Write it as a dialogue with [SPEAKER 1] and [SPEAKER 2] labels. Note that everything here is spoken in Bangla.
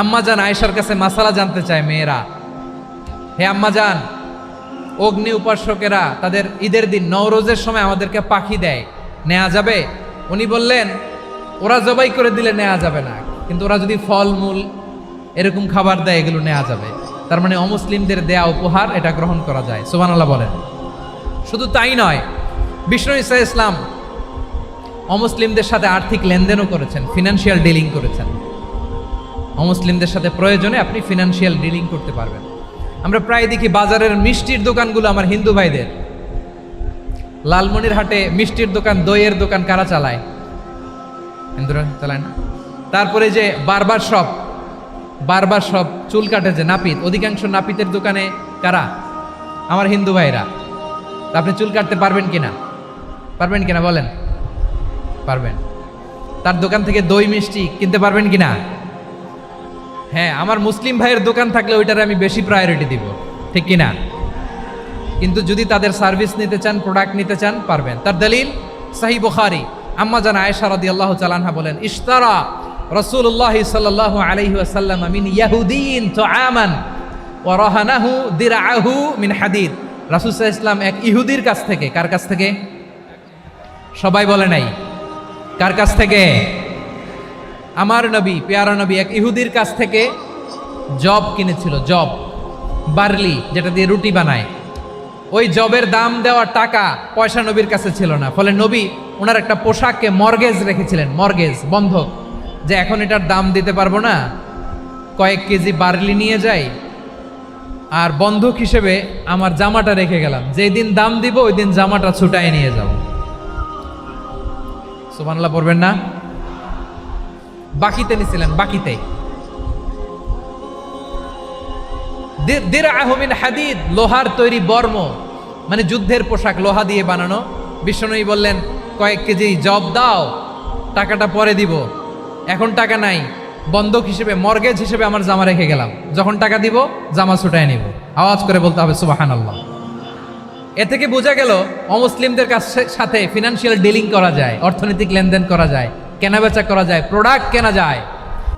[SPEAKER 1] আম্মাজান আয়েশার কাছে মাসালা জানতে চায় মেয়েরা, হে আম্মাজান, অগ্নি উপাসকেরা তাদের ঈদের দিন নওরোজের সময় আমাদেরকে পাখি দেয়, নেওয়া যাবে? উনি বললেন, ওরা জবাই করে দিলে নেওয়া যাবে না, কিন্তু ওরা যদি ফলমূল এরকম খাবার দেয় এগুলো নেওয়া যাবে। তার মানে অমুসলিমদের দেয়া উপহার এটা গ্রহণ করা যায়। সুবহানাল্লাহ বলেন। শুধু তাই নয়, বিষ্ণু ঈসা ইসলাম অমুসলিমদের সাথে আর্থিক লেনদেনও করেছেন, ফিনান্সিয়াল ডিলিং করেছেন। অমুসলিমদের সাথে প্রয়োজনে আপনি ফিনান্সিয়াল ডিলিং করতে পারবেন। আমরা প্রায় দেখি বাজারের মিষ্টির দোকানগুলো আমার হিন্দু ভাইদের। লালমনিরহাটে মিষ্টির দোকান, দইয়ের দোকান কারা চালায়? হিন্দুরা চালায় না? তারপরে যে বারবার শপ, চুল কাটে যে নাপিত, অধিকাংশ নাপিতের দোকানে কারা? আমার হিন্দু ভাইরা। আপনি চুল কাটতে পারবেন কিনা? পারবেন কিনা বলেন? পারবেন। তার দোকান থেকে দই মিষ্টি কিনতে পারবেন কিনা? হ্যাঁ, আমার মুসলিম ভাইয়ের দোকান থাকলে ওইটারে আমি বেশি প্রায়োরিটি দিব, ঠিক কিনা? কিন্তু যদি তাদের সার্ভিস নিতে চান, প্রোডাক্ট নিতে চান, পারবেন। তার দলিল সহিহ বুখারী, আম্মা জান আয়েশা রাদিয়াল্লাহু তাআলা আনহা বলেন, ইশতারা রাসূলুল্লাহ সাল্লাল্লাহু আলাইহি ওয়াসাল্লাম মিন ইয়াহুদিয়িন তুআমান ওয়া রাহানাহু দিরআহু মিন হাদিদ। রাসূল সাল্লাল্লাহু আলাইহি ওয়াসাল্লাম এক ইহুদির কাছ থেকে, কার কাছ থেকে? সবাই বলে নাই, কার কাছ থেকে? আমার নবী, পেয়ারা নবী এক ইহুদির কাছ থেকে জব কিনেছিল, জব, বার্লি, যেটা দিয়ে রুটি বানায়। ওই জবের দাম দেওয়া টাকা পয়সা নবীর কাছে ছিল না, ফলে নবী ওনার একটা পোশাককে মর্গেজ রেখেছিলেন, মর্গেজ, বন্ধক, যে এখন এটার দাম দিতে পারবো না, কয়েক কেজি বার্লি নিয়ে যাই আর বন্ধক হিসেবে আমার জামাটা রেখে গেলাম, যেই দিন দাম দিব ওই দিন জামাটা ছুটাই নিয়ে যাব। সুবহানাল্লাহ পড়বেন না? বাকিতে নিছিলেন, বাকিতে। দিরআহু মিন হাদিদ, লোহার তৈরি বর্ম, মানে যুদ্ধের পোশাক, লোহা দিয়ে বানানো। বিষ্ণুনবী বললেন, কয়েক কেজি জব দাও, টাকাটা পরে দিব, এখন টাকা নাই, বন্ধক হিসেবে, মর্গেজ হিসেবে আমার জামা রেখে গেলাম, যখন টাকা দিব জামা ছুটায় নিব। আওয়াজ করে বলতে হবে সুবহানাল্লাহ। এ থেকে বোঝা গেল অমুসলিমদের সাথে ফিনান্সিয়াল ডিলিং করা যায়, অর্থনৈতিক লেনদেন করা যায়, কেনাবেচা করা যায়, প্রোডাক্ট কেনা যায়।